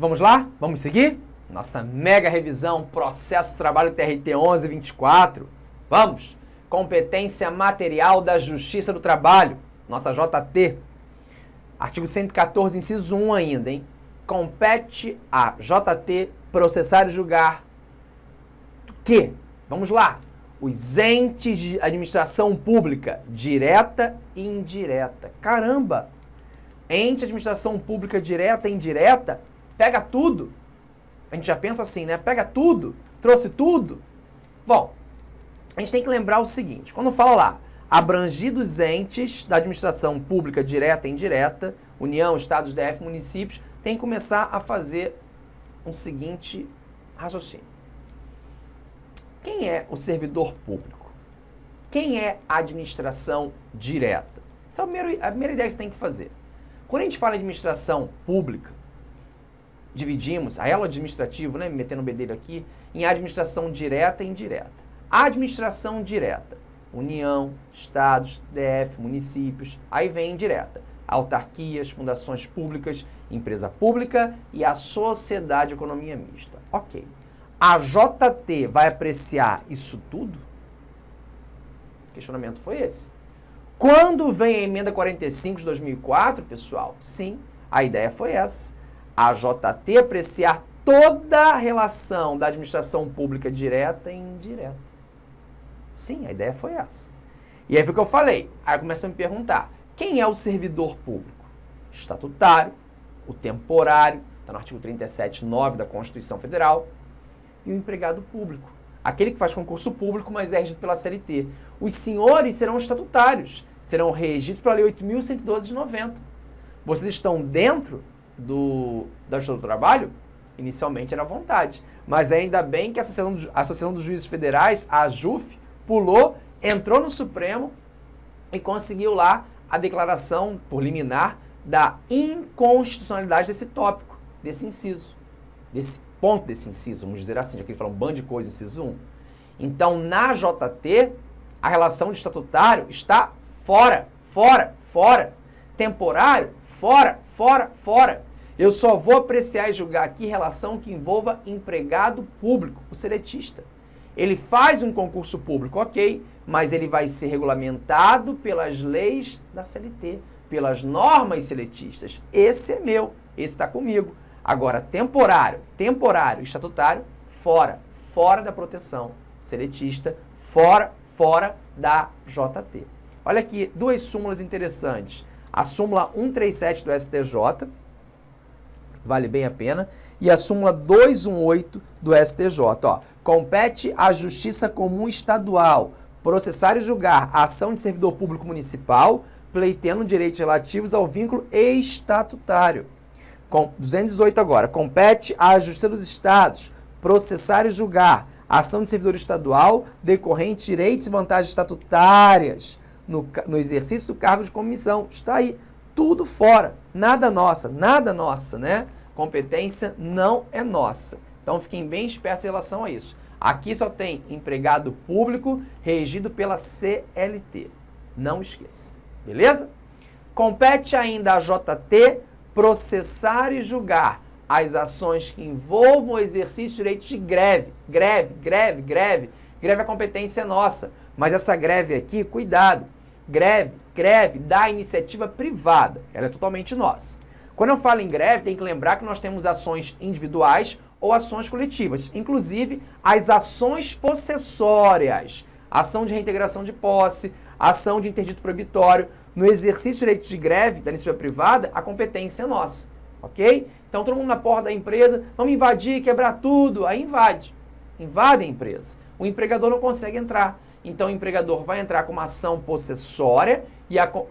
Vamos lá? Vamos seguir? Nossa mega revisão, processo de trabalho TRT 1124. Vamos! Competência material da Justiça do Trabalho, nossa JT. Artigo 114, inciso 1 ainda, hein? Compete a JT processar e julgar o quê? Vamos lá. Os entes de administração pública, direta e indireta. Caramba! Ente de administração pública direta e indireta, pega tudo. A gente já pensa assim, né? Pega tudo, trouxe tudo. Bom, a gente tem que lembrar o seguinte, quando fala lá, abrangidos entes da administração pública direta e indireta, União, Estados, DF, municípios, tem que começar a fazer um seguinte raciocínio. Quem é o servidor público? Quem é a administração direta? Essa é a primeira ideia que você tem que fazer. Quando a gente fala em administração pública, dividimos a elo administrativo, né, me metendo o bedelho aqui, em administração direta e indireta. A administração direta, União, Estados, DF, municípios, aí vem indireta. Autarquias, fundações públicas, empresa pública e a sociedade de economia mista. Ok. A JT vai apreciar isso tudo? O questionamento foi esse. Quando vem a emenda 45 de 2004, pessoal, sim, a ideia foi essa. A JT apreciar toda a relação da administração pública direta e indireta. Sim, a ideia foi essa. E aí foi o que eu falei. Aí começa a me perguntar, quem é o servidor público? Estatutário, o temporário, está no artigo 37(9) da Constituição Federal, e o empregado público. Aquele que faz concurso público, mas é regido pela CLT. Os senhores serão estatutários, serão regidos pela Lei 8.112 de 90. Vocês estão dentro da Justiça do Trabalho? Inicialmente era à vontade. Mas ainda bem que a Associação dos Juízes Federais, a AJUF, pulou, entrou no Supremo e conseguiu lá a declaração por liminar da inconstitucionalidade desse tópico, desse inciso, desse ponto desse inciso, vamos dizer assim, já que ele fala um bando de coisa, inciso 1. Então, na JT, a relação de estatutário está fora. Temporário, fora. Eu só vou apreciar e julgar aqui relação que envolva empregado público, o seletista. Ele faz um concurso público, ok, mas ele vai ser regulamentado pelas leis da CLT, pelas normas seletistas. Esse é meu, esse está comigo. Agora, temporário, estatutário, fora da proteção seletista, fora da JT. Olha aqui, duas súmulas interessantes. A súmula 137 do STJ, vale bem a pena, e a súmula 218 do STJ. Ó, compete à Justiça Comum Estadual processar e julgar a ação de servidor público municipal, pleiteando direitos relativos ao vínculo estatutário. 218 agora. Compete à Justiça dos Estados processar e julgar a ação de servidor estadual decorrente de direitos e vantagens estatutárias no exercício do cargo de comissão. Está aí. Tudo fora. Nada nossa, né? Competência não é nossa. Então fiquem bem espertos em relação a isso. Aqui só tem empregado público regido pela CLT. Não esqueça. Beleza? Compete ainda à JT processar e julgar as ações que envolvam o exercício de direitos de greve. Greve é competência nossa. Mas essa greve aqui, cuidado. Greve da iniciativa privada. Ela é totalmente nossa. Quando eu falo em greve, tem que lembrar que nós temos ações individuais ou ações coletivas. Inclusive, as ações possessórias. Ação de reintegração de posse, ação de interdito proibitório. No exercício de direito de greve da iniciativa privada, a competência é nossa, ok? Então, todo mundo na porta da empresa, vamos invadir, quebrar tudo, aí invade. Invade a empresa. O empregador não consegue entrar. Então, o empregador vai entrar com uma ação possessória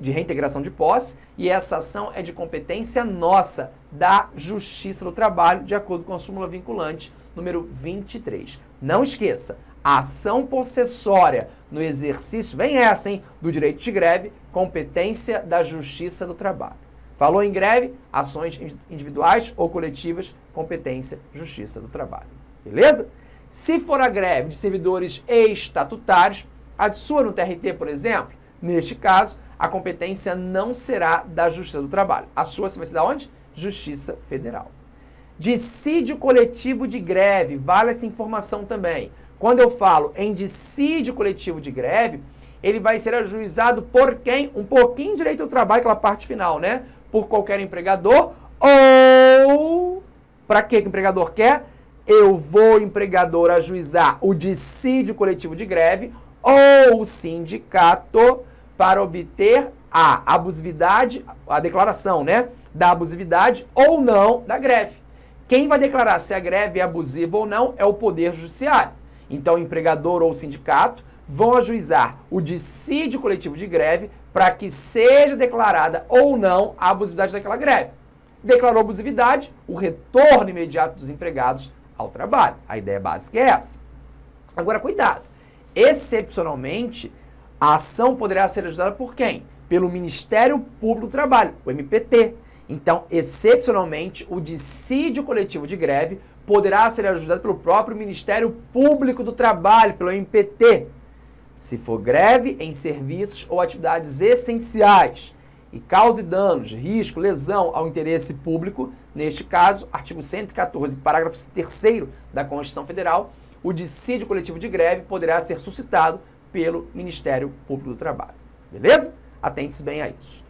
de reintegração de posse, e essa ação é de competência nossa, da Justiça do Trabalho, de acordo com a súmula vinculante número 23. Não esqueça, a ação possessória no exercício, vem essa, hein, do direito de greve, competência da Justiça do Trabalho. Falou em greve, ações individuais ou coletivas, competência, Justiça do Trabalho. Beleza? Se for a greve de servidores estatutários, a sua no TRT, por exemplo, neste caso, a competência não será da Justiça do Trabalho. A sua vai ser da onde? Justiça Federal. Dissídio coletivo de greve, vale essa informação também. Quando eu falo em dissídio coletivo de greve, ele vai ser ajuizado por quem? Um pouquinho direito do trabalho, aquela parte final, né? Por qualquer empregador ou... Para que o empregador quer? Eu vou, empregador, ajuizar o dissídio coletivo de greve ou o sindicato para obter a abusividade, a declaração, né? Da abusividade ou não da greve. Quem vai declarar se a greve é abusiva ou não é o Poder Judiciário. Então, o empregador ou o sindicato vão ajuizar o dissídio coletivo de greve para que seja declarada ou não a abusividade daquela greve. Declarou abusividade, o retorno imediato dos empregados ao trabalho. A ideia básica é essa. Agora, cuidado. Excepcionalmente, a ação poderá ser ajuizada por quem? Pelo Ministério Público do Trabalho, o MPT. Então, excepcionalmente, o dissídio coletivo de greve poderá ser ajuizado pelo próprio Ministério Público do Trabalho, pelo MPT, se for greve em serviços ou atividades essenciais e cause danos, risco, lesão ao interesse público, neste caso, artigo 114, parágrafo 3º da Constituição Federal, o dissídio coletivo de greve poderá ser suscitado pelo Ministério Público do Trabalho. Beleza? Atente-se bem a isso.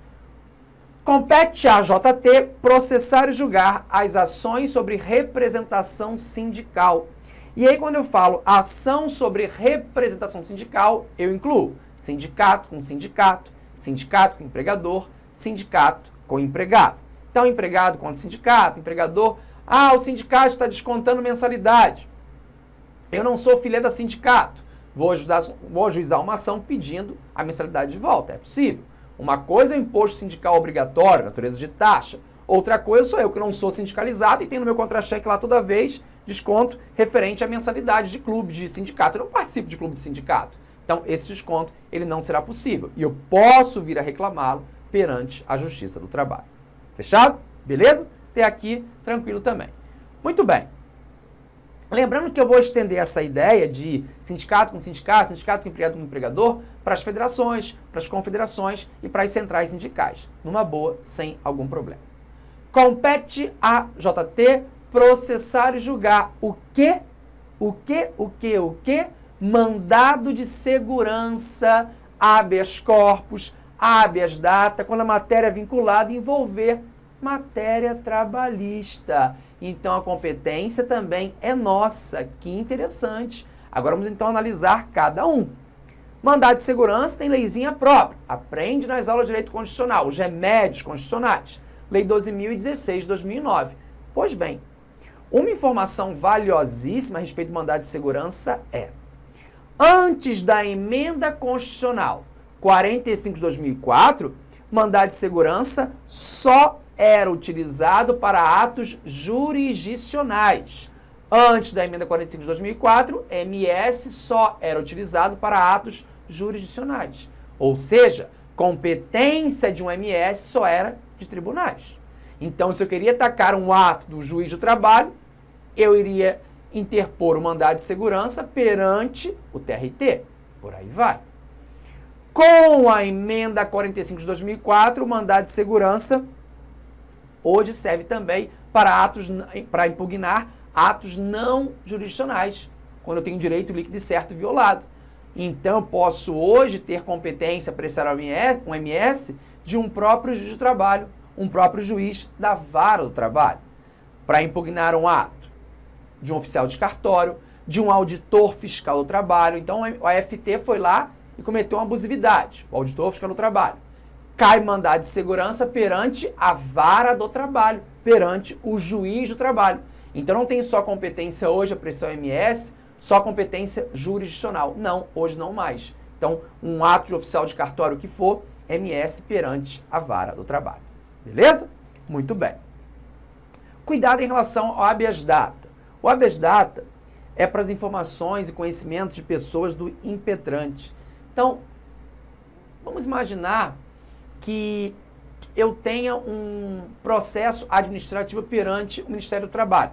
Compete à JT processar e julgar as ações sobre representação sindical. E aí, quando eu falo ação sobre representação sindical, eu incluo sindicato com sindicato, sindicato com empregador, sindicato com empregado. Então, empregado contra sindicato, empregador. Ah, o sindicato está descontando mensalidade. Eu não sou filha da sindicato. Vou ajuizar uma ação pedindo a mensalidade de volta. É possível. Uma coisa é o imposto sindical obrigatório, natureza de taxa. Outra coisa sou eu que não sou sindicalizado e tenho no meu contra-cheque lá toda vez desconto referente à mensalidade de clube, de sindicato. Eu não participo de clube de sindicato. Então, esse desconto ele não será possível. E eu posso vir a reclamá-lo perante a Justiça do Trabalho. Fechado? Beleza? Até aqui, tranquilo também. Muito bem. Lembrando que eu vou estender essa ideia de sindicato com sindicato, sindicato com empregado com empregador, para as federações, para as confederações e para as centrais sindicais. Numa boa, sem algum problema. Compete a JT processar e julgar o quê? O quê? Mandado de segurança, habeas corpus, habeas data, quando a matéria é vinculada envolver matéria trabalhista. Então, a competência também é nossa. Que interessante. Agora, vamos então analisar cada um. Mandado de segurança tem leizinha própria. Aprende nas aulas de direito constitucional, os remédios constitucionais. Lei 12.016 de 2009. Pois bem, uma informação valiosíssima a respeito do mandado de segurança é: antes da emenda constitucional 45 de 2004, mandado de segurança só era utilizado para atos jurisdicionais. Antes da emenda 45 de 2004, MS só era utilizado para atos jurisdicionais. Ou seja, competência de um MS só era de tribunais. Então, se eu queria atacar um ato do juiz do trabalho, eu iria interpor o mandado de segurança perante o TRT. Por aí vai. Com a emenda 45 de 2004, o mandado de segurança hoje serve também para impugnar atos não jurisdicionais, quando eu tenho direito líquido e certo violado. Então, eu posso hoje ter competência para prestar um MS de um próprio juiz do trabalho, um próprio juiz da vara do trabalho, para impugnar um ato de um oficial de cartório, de um auditor fiscal do trabalho. Então, o AFT foi lá e cometeu uma abusividade, o auditor fiscal do trabalho. Cai mandado de segurança perante a vara do trabalho, perante o juiz do trabalho. Então, não tem só competência hoje a pressão MS, só competência jurisdicional. Não, hoje não mais. Então, um ato de oficial de cartório que for, MS perante a vara do trabalho. Beleza? Muito bem. Cuidado em relação ao habeas data. O habeas data é para as informações e conhecimentos de pessoas do impetrante. Então, vamos imaginar que eu tenha um processo administrativo perante o Ministério do Trabalho.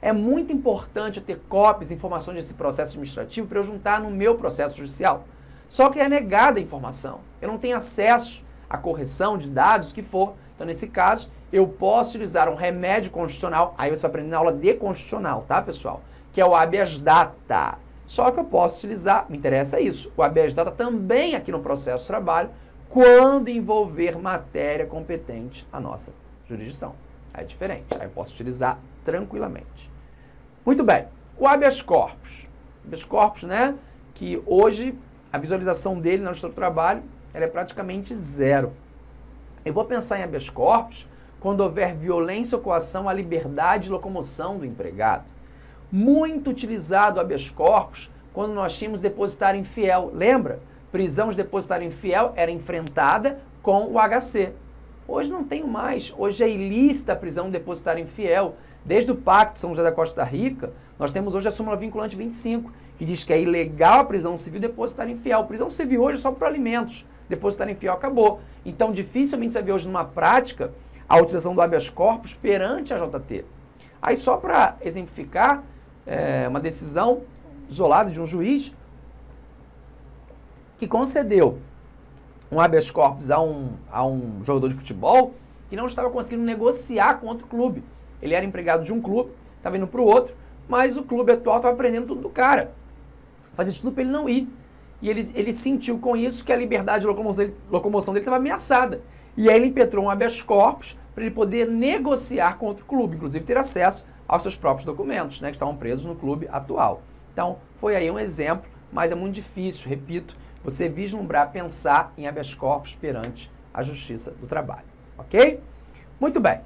É muito importante eu ter cópias e informações desse processo administrativo para eu juntar no meu processo judicial. Só que é negada a informação. Eu não tenho acesso à correção de dados, o que for. Então, nesse caso, eu posso utilizar um remédio constitucional, aí você vai aprender na aula de constitucional, tá, pessoal? Que é o habeas data. Só que eu posso utilizar, me interessa isso, o habeas data também aqui no processo de trabalho, quando envolver matéria competente à nossa jurisdição. Aí é diferente, aí eu posso utilizar tranquilamente. Muito bem, o habeas corpus. Habeas corpus, né, que hoje a visualização dele na justiça do trabalho, ela é praticamente zero. Eu vou pensar em habeas corpus quando houver violência ou coação à liberdade de locomoção do empregado. Muito utilizado o habeas corpus quando nós tínhamos depositário infiel. Lembra? Prisão de depositário infiel era enfrentada com o HC. Hoje não tenho mais. Hoje é ilícita a prisão de depositário infiel. Desde o Pacto de São José da Costa Rica, nós temos hoje a súmula vinculante 25, que diz que é ilegal a prisão civil depositário infiel. Prisão civil hoje é só por alimentos. Depositário infiel acabou. Então, dificilmente você vê hoje numa prática a utilização do habeas corpus perante a JT. Aí, só para exemplificar, uma decisão isolada de um juiz que concedeu um habeas corpus a um jogador de futebol que não estava conseguindo negociar com outro clube. Ele era empregado de um clube, estava indo para o outro, mas o clube atual estava prendendo tudo do cara. Fazia tudo para ele não ir. E ele sentiu com isso que a liberdade de locomoção dele estava ameaçada. E aí ele impetrou um habeas corpus para ele poder negociar com outro clube, inclusive ter acesso aos seus próprios documentos, né, que estavam presos no clube atual. Então, foi aí um exemplo, mas é muito difícil, repito, você vislumbrar, pensar em habeas corpus perante a Justiça do Trabalho. Ok? Muito bem.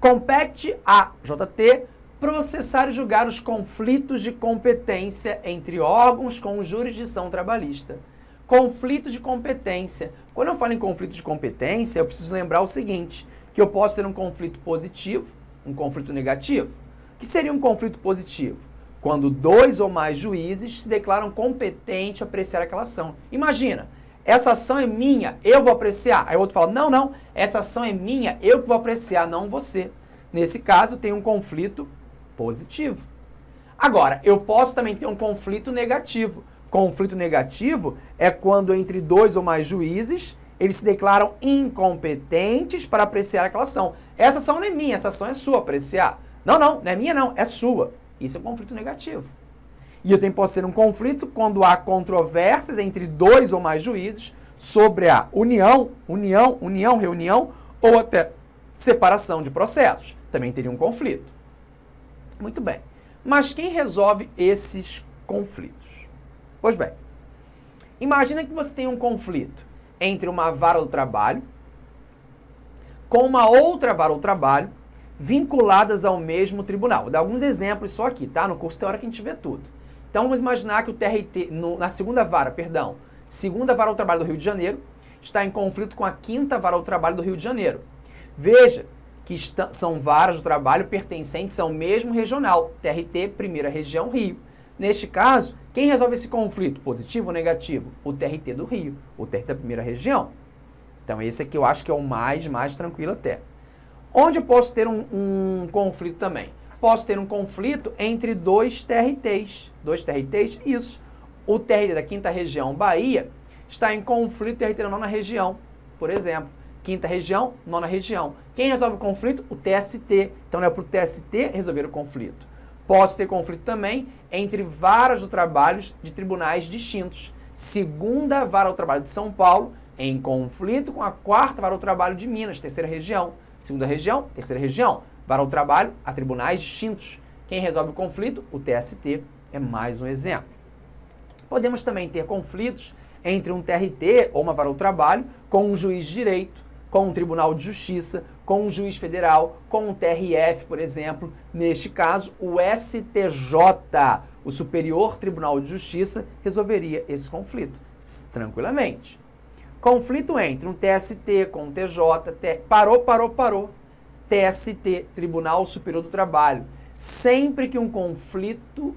Compete a JT processar e julgar os conflitos de competência entre órgãos com jurisdição trabalhista. Conflito de competência. Quando eu falo em conflito de competência, eu preciso lembrar o seguinte, que eu posso ter um conflito positivo, um conflito negativo. O que seria um conflito positivo? Quando 2 ou mais juízes se declaram competentes a apreciar aquela ação. Imagina, essa ação é minha, eu vou apreciar. Aí o outro fala, não, essa ação é minha, eu que vou apreciar, não você. Nesse caso, tem um conflito positivo. Agora, eu posso também ter um conflito negativo. Conflito negativo é quando entre 2 ou mais juízes, eles se declaram incompetentes para apreciar aquela ação. Essa ação não é minha, essa ação é sua, apreciar. Não é minha não, é sua. Isso é um conflito negativo. E eu também posso ter um conflito quando há controvérsias entre 2 ou mais juízes sobre a reunião, ou até separação de processos. Também teria um conflito. Muito bem. Mas quem resolve esses conflitos? Pois bem, imagina que você tem um conflito entre uma vara do trabalho com uma outra vara do trabalho vinculadas ao mesmo tribunal. Vou dar alguns exemplos só aqui, tá? No curso teórico a gente vê tudo. Então vamos imaginar que o TRT, segunda vara do trabalho do Rio de Janeiro, está em conflito com a 5ª vara do trabalho do Rio de Janeiro. Veja que são varas do trabalho pertencentes ao mesmo regional, TRT, Primeira Região, Rio. Neste caso, quem resolve esse conflito, positivo ou negativo? O TRT do Rio, o TRT da Primeira Região. Então esse aqui eu acho que é o mais tranquilo até. Onde eu posso ter um conflito também? Posso ter um conflito entre 2 TRTs. 2 TRTs? Isso. O TRT da 5ª Região, Bahia, está em conflito com o TRT da 9ª Região, por exemplo. 5ª Região, 9ª Região. Quem resolve o conflito? O TST. Então não é para o TST resolver o conflito. Posso ter conflito também entre varas do trabalho de tribunais distintos. 2ª Vara do Trabalho de São Paulo em conflito com a 4ª Vara do Trabalho de Minas, 3ª Região. 2ª Região, 3ª Região. Vara do Trabalho a tribunais distintos. Quem resolve o conflito? O TST. É mais um exemplo. Podemos também ter conflitos entre um TRT ou uma vara do trabalho com um juiz de direito, com um tribunal de justiça, com um juiz federal, com um TRF, por exemplo. Neste caso, o STJ, o Superior Tribunal de Justiça, resolveria esse conflito tranquilamente. Conflito entre um TST com um TJ, parou. TST, Tribunal Superior do Trabalho. Sempre que um conflito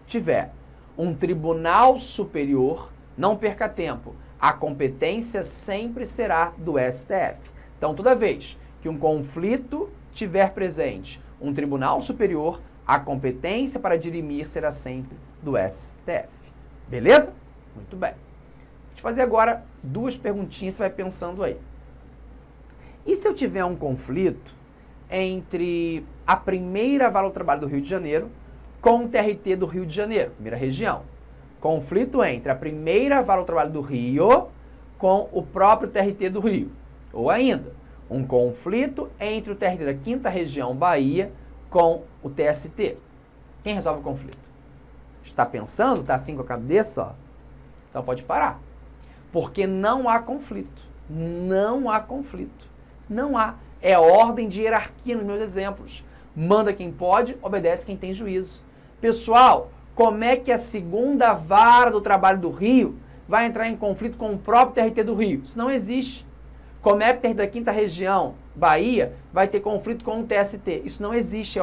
tiver um tribunal superior, não perca tempo, a competência sempre será do STF. Então, toda vez que um conflito tiver presente um tribunal superior, a competência para dirimir será sempre do STF. Beleza? Muito bem. Vou te fazer agora 2 perguntinhas, você vai pensando aí. E se eu tiver um conflito entre a primeira Vara do Trabalho do Rio de Janeiro com o TRT do Rio de Janeiro, primeira região? Conflito entre a primeira Vara do Trabalho do Rio com o próprio TRT do Rio. Ou ainda, um conflito entre o TRT da 5ª Região Bahia com o TST. Quem resolve o conflito? Está pensando? Está assim com a cabeça? Ó? Então pode parar. Porque não há conflito. Não há conflito. Não há. É ordem de hierarquia nos meus exemplos. Manda quem pode, obedece quem tem juízo. Pessoal, como é que a 2ª Vara do Trabalho do Rio vai entrar em conflito com o próprio TRT do Rio? Isso não existe. Como é que o TRT da 5ª Região, Bahia, vai ter conflito com o TST? Isso não existe, é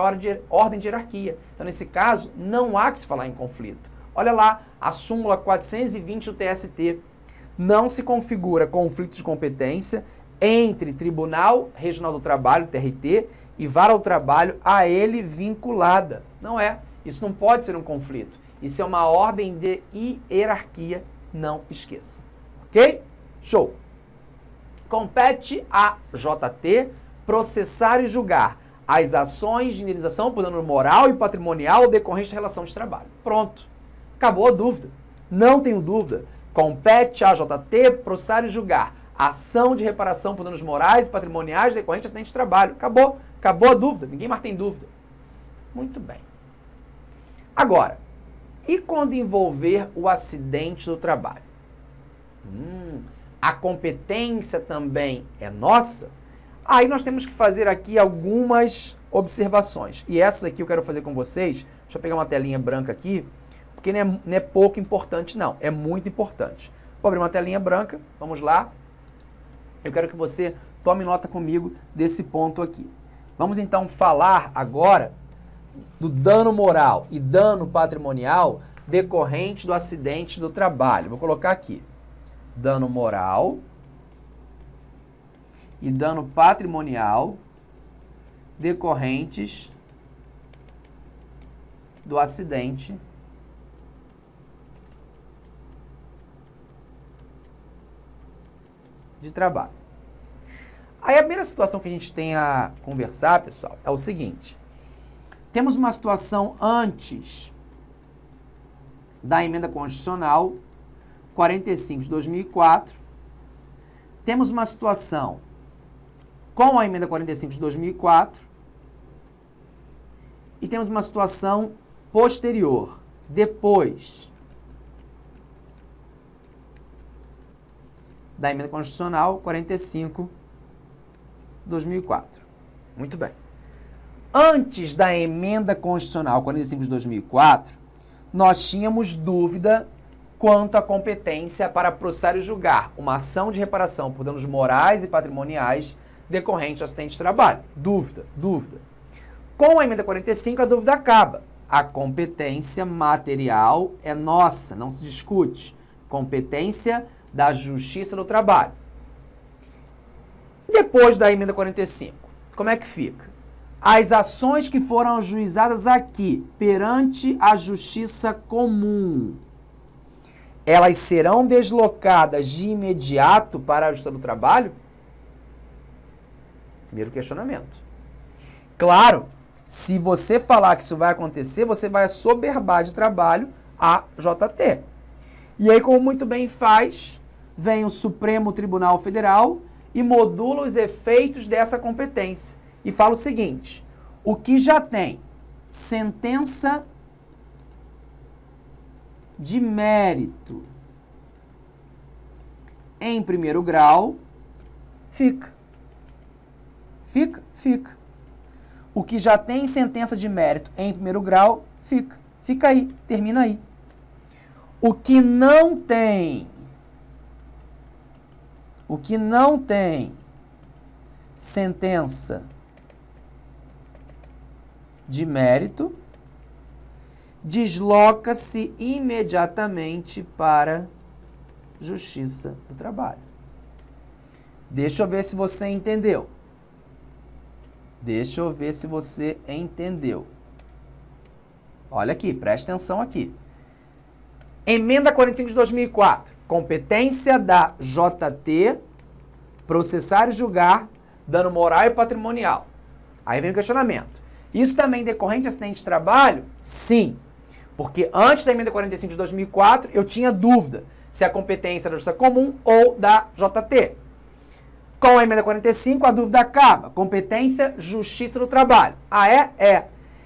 ordem de hierarquia. Então, nesse caso, não há que se falar em conflito. Olha lá, a súmula 420 do TST. Não se configura conflito de competência entre Tribunal Regional do Trabalho, TRT, e Vara do Trabalho a ele vinculada. Não é. Isso não pode ser um conflito. Isso é uma ordem de hierarquia, não esqueça. Ok? Show! Compete a JT processar e julgar as ações de indenização por dano moral e patrimonial decorrentes da relação de trabalho. Pronto. Acabou a dúvida. Não tenho dúvida. Compete a JT processar e julgar a ação de reparação por danos morais e patrimoniais decorrentes de acidente de trabalho. Acabou. Acabou a dúvida. Ninguém mais tem dúvida. Muito bem. Agora, e quando envolver o acidente do trabalho? A competência também é nossa? Aí nós temos que fazer aqui algumas observações. E essas aqui eu quero fazer com vocês. Deixa eu pegar uma telinha branca aqui, porque não é pouco importante, não. É muito importante. Vou abrir uma telinha branca. Vamos lá. Eu quero que você tome nota comigo desse ponto aqui. Vamos então falar agora do dano moral e dano patrimonial decorrente do acidente do trabalho. Vou colocar aqui. Dano moral e dano patrimonial decorrentes do acidente de trabalho. Aí a primeira situação que a gente tem a conversar, pessoal, é o seguinte. Temos uma situação antes da emenda constitucional 45 de 2004. Temos uma situação com a emenda 45 de 2004 e temos uma situação posterior, depois da emenda constitucional 45 de 2004. Muito bem. Antes da emenda constitucional 45 de 2004, nós tínhamos dúvida quanto à competência para processar e julgar uma ação de reparação por danos morais e patrimoniais decorrente do acidente de trabalho. Dúvida. Com a emenda 45, a dúvida acaba. A competência material é nossa, não se discute. Competência da Justiça do Trabalho. Depois da emenda 45, como é que fica? As ações que foram ajuizadas aqui perante a Justiça Comum, elas serão deslocadas de imediato para a Justiça do Trabalho? Primeiro questionamento. Claro, se você falar que isso vai acontecer, você vai assoberbar de trabalho a JT. E aí, como muito bem faz, vem o Supremo Tribunal Federal e modula os efeitos dessa competência. E fala o seguinte, o que já tem sentença de mérito em primeiro grau, fica. O que já tem sentença de mérito em primeiro grau, fica. Fica aí, termina aí. O que não tem sentença de mérito, desloca-se imediatamente para Justiça do Trabalho. Deixa eu ver se você entendeu. Olha aqui, preste atenção aqui. Emenda 45 de 2004. Competência da JT processar e julgar dano moral e patrimonial. Aí vem o questionamento. Isso também decorrente de acidente de trabalho? Sim. Porque antes da emenda 45 de 2004, eu tinha dúvida se a competência era da Justiça Comum ou da JT. Com a emenda 45, a dúvida acaba. Competência, Justiça do Trabalho. Ah, é? É.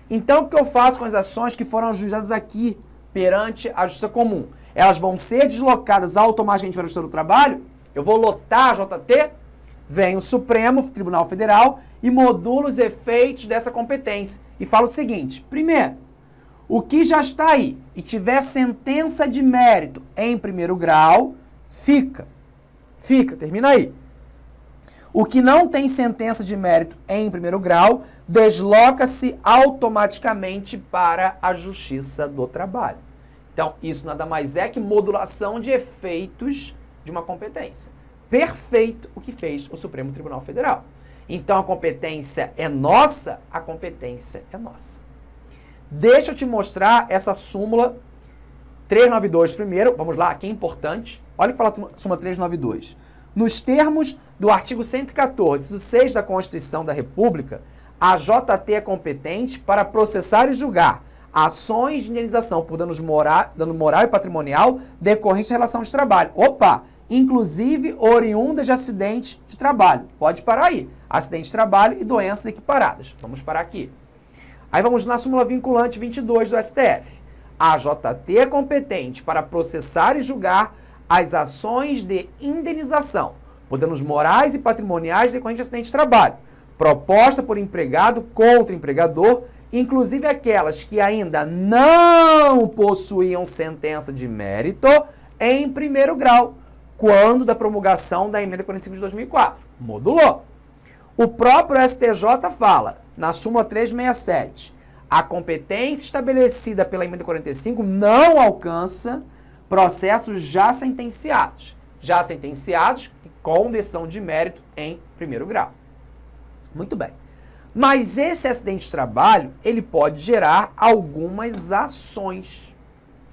Então, o que eu faço com as ações que foram ajuizadas aqui perante a Justiça Comum? Elas vão ser deslocadas automaticamente para a Justiça do Trabalho? Eu vou lotar a JT? Vem o Supremo Tribunal Federal e modula os efeitos dessa competência. E fala o seguinte, primeiro, o que já está aí e tiver sentença de mérito em primeiro grau, fica, termina aí. O que não tem sentença de mérito em primeiro grau, desloca-se automaticamente para a Justiça do Trabalho. Então, isso nada mais é que modulação de efeitos de uma competência. Perfeito o que fez o Supremo Tribunal Federal. Então, a competência é nossa, a competência é nossa. Deixa eu te mostrar essa súmula 392 primeiro. Vamos lá, aqui é importante. Olha o que fala a súmula 392. Nos termos do artigo 114, inciso 6 da Constituição da República, a JT é competente para processar e julgar ações de indenização por dano moral e patrimonial decorrente da relação de trabalho. Opa! Inclusive oriundas de acidente de trabalho. Pode parar aí. Acidente de trabalho e doenças equiparadas. Vamos parar aqui. Aí vamos na súmula vinculante 22 do STF. A JT é competente para processar e julgar as ações de indenização por danos morais e patrimoniais decorrentes de acidente de trabalho, proposta por empregado contra empregador, inclusive aquelas que ainda não possuíam sentença de mérito em primeiro grau, quando da promulgação da emenda 45 de 2004. Modulou. O próprio STJ fala, na súmula 367, a competência estabelecida pela emenda 45 não alcança processos já sentenciados. Já sentenciados com decisão de mérito em primeiro grau. Muito bem. Mas esse acidente de trabalho, ele pode gerar algumas ações.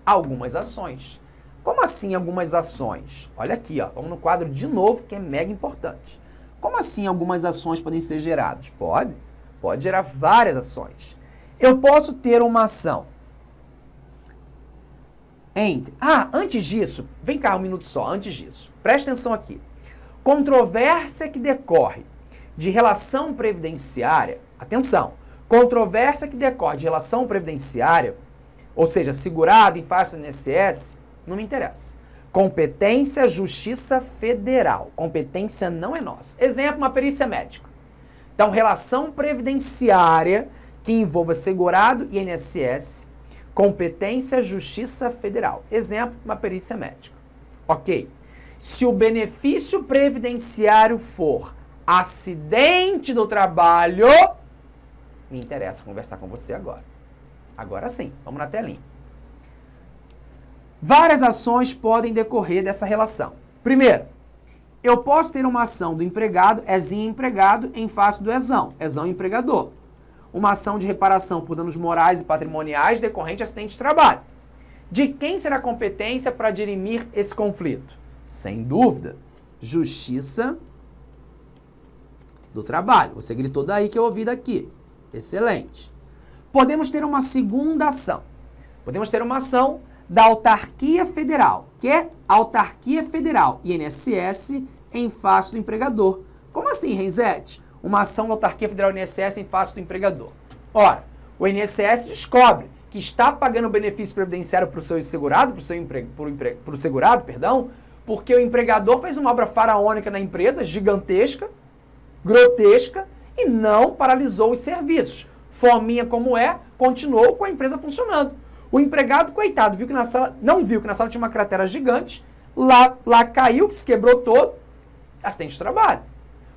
Algumas ações. Como assim algumas ações? Olha aqui, ó, vamos no quadro de novo, que é mega importante. Como assim algumas ações podem ser geradas? Pode gerar várias ações. Eu posso ter uma ação entre... antes disso, vem cá um minuto só, antes disso. Presta atenção aqui. Controvérsia que decorre de relação previdenciária, atenção, controvérsia que decorre de relação previdenciária, ou seja, segurado em face do INSS, não me interessa. Competência, Justiça Federal. Competência não é nossa. Exemplo, uma perícia médica. Então, relação previdenciária que envolva segurado e INSS, competência, Justiça Federal. Exemplo, uma perícia médica. Ok. Se o benefício previdenciário for acidente do trabalho, me interessa conversar com você agora. Agora sim, vamos na telinha. Várias ações podem decorrer dessa relação. Primeiro, eu posso ter uma ação do empregado, Ezinho empregado, em face do Ezão, Ezão empregador. Uma ação de reparação por danos morais e patrimoniais decorrente de acidente de trabalho. De quem será a competência para dirimir esse conflito? Sem dúvida, Justiça do Trabalho. Você gritou daí que eu ouvi daqui. Excelente. Podemos ter uma segunda ação. Podemos ter uma ação da autarquia federal, que é autarquia federal, INSS, em face do empregador. Como assim, Renzete? Uma ação da autarquia federal INSS em face do empregador. Ora, o INSS descobre que está pagando benefício previdenciário para o seu segurado, para o segurado, porque o empregador fez uma obra faraônica na empresa, gigantesca, grotesca, e não paralisou os serviços. Fominha como é, continuou com a empresa funcionando. O empregado, coitado, não viu que na sala tinha uma cratera gigante, lá caiu, que se quebrou todo, acidente de trabalho,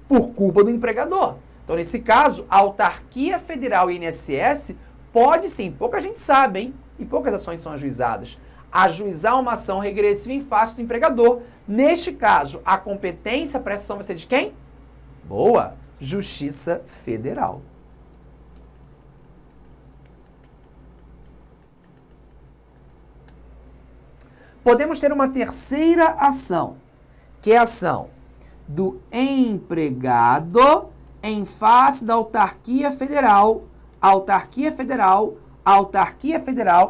por culpa do empregador. Então, nesse caso, a autarquia federal e INSS pode sim, pouca gente sabe, hein? E poucas ações são ajuizadas. Ajuizar uma ação regressiva em face do empregador. Neste caso, a competência para essa ação vai ser de quem? Boa! Justiça Federal. Podemos ter uma terceira ação, que é a ação do empregado em face da autarquia federal,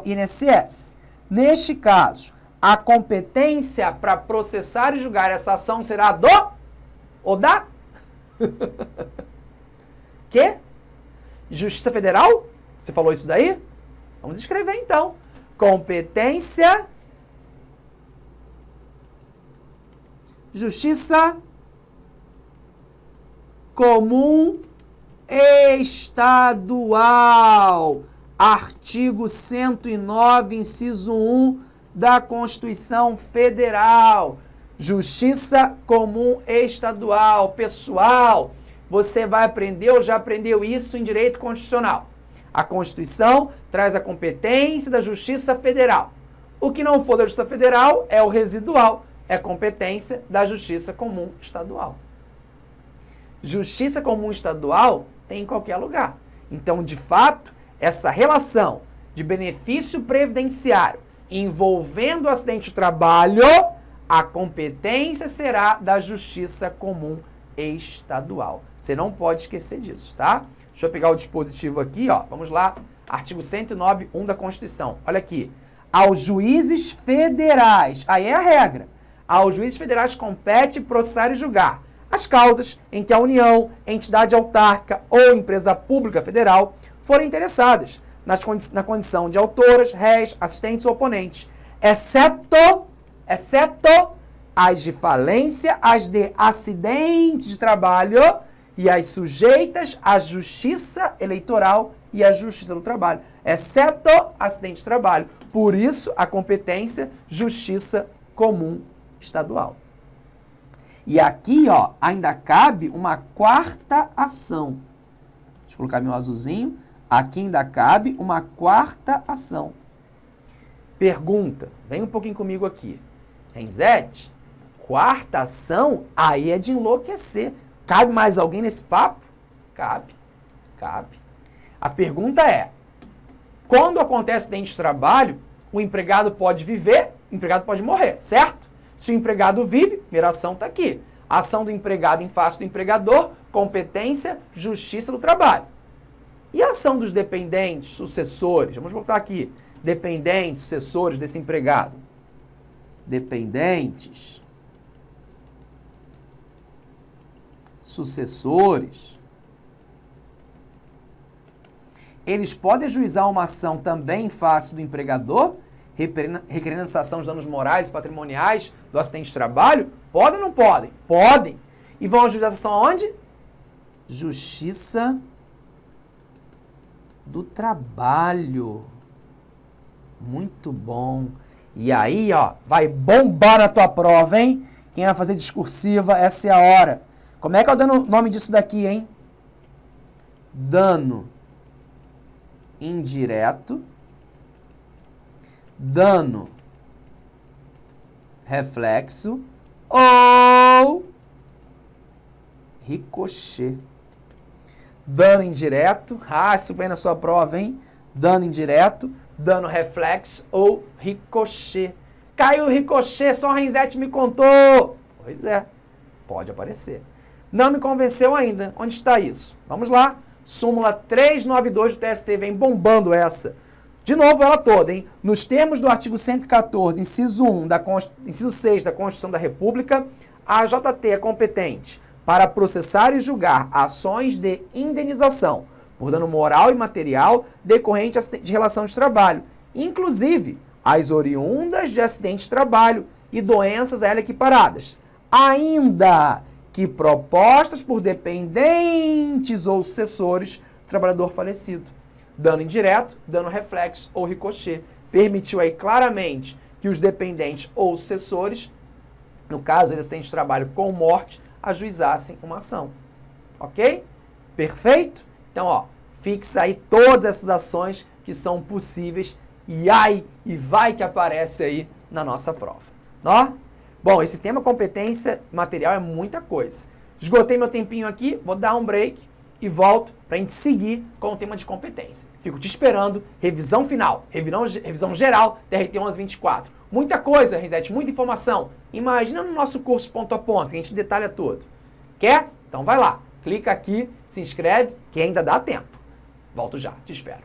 e INSS. Neste caso, a competência para processar e julgar essa ação será do ou da? Que? Justiça Federal? Você falou isso daí? Vamos escrever então. Competência, Justiça Comum Estadual. Artigo 109, inciso 1 da Constituição Federal. Justiça Comum Estadual. Pessoal, você vai aprender ou já aprendeu isso em direito constitucional. A Constituição traz a competência da Justiça Federal. O que não for da Justiça Federal é o residual, é competência da Justiça Comum Estadual. Justiça Comum Estadual tem em qualquer lugar. Então, de fato, essa relação de benefício previdenciário envolvendo o acidente de trabalho, a competência será da Justiça Comum Estadual. Você não pode esquecer disso, tá? Deixa eu pegar o dispositivo aqui, ó. Vamos lá. Artigo 109, 1 da Constituição. Olha aqui. Aos juízes federais, aí é a regra. Aos juízes federais compete processar e julgar as causas em que a União, entidade autárquica ou empresa pública federal forem interessadas na condição de autoras, réis, assistentes ou oponentes, exceto as de falência, as de acidente de trabalho e as sujeitas à justiça eleitoral e à justiça do trabalho, exceto acidente de trabalho. Por isso, a competência Justiça Comum Estadual. E aqui, ó, ainda cabe uma quarta ação. Deixa eu colocar meu azulzinho. Aqui ainda cabe uma quarta ação. Pergunta, vem um pouquinho comigo aqui. Renzete, quarta ação, aí é de enlouquecer. Cabe mais alguém nesse papo? Cabe. A pergunta é, quando acontece acidente de trabalho, o empregado pode viver, o empregado pode morrer, certo? Se o empregado vive, primeira ação está aqui. Ação do empregado em face do empregador, competência, Justiça do Trabalho. E a ação dos dependentes, sucessores? Vamos botar aqui. Dependentes, sucessores desse empregado. Dependentes, sucessores. Eles podem ajuizar uma ação também em face do empregador, requerendo a satisfação de danos morais e patrimoniais do acidente de trabalho? Podem ou não podem? Podem. E vão ajuizar essa ação aonde? Justiça do Trabalho. Muito bom. E aí, ó, vai bombar na tua prova, hein? Quem vai fazer discursiva, essa é a hora. Como é que é o nome disso daqui, hein? Dano indireto, dano reflexo ou ricochê. Dano indireto, isso vem na sua prova, hein? Dano indireto, dano reflexo ou ricochê. Caiu o ricochê, só a Renzete me contou. Pois é, pode aparecer. Não me convenceu ainda. Onde está isso? Vamos lá. Súmula 392 do TST, vem bombando essa. De novo ela toda, hein? Nos termos do artigo 114, inciso 6 da Constituição da República, a AJT é competente para processar e julgar ações de indenização por dano moral e material decorrente de relação de trabalho, inclusive as oriundas de acidente de trabalho e doenças a ela equiparadas, ainda que propostas por dependentes ou sucessores do trabalhador falecido. Dano indireto, dano reflexo ou ricochê. Permitiu aí claramente que os dependentes ou sucessores, no caso de acidente de trabalho com morte, ajuizassem uma ação. Ok? Perfeito? Então, ó, fixa aí todas essas ações que são possíveis e vai que aparece aí na nossa prova. Ó? Bom, esse tema competência material é muita coisa. Esgotei meu tempinho aqui, vou dar um break e volto para a gente seguir com o tema de competência. Fico te esperando, revisão final, revisão geral, TRT 1124. Muita coisa, Renzete, muita informação. Imagina no nosso curso ponto a ponto, que a gente detalha tudo. Quer? Então vai lá. Clica aqui, se inscreve, que ainda dá tempo. Volto já, te espero.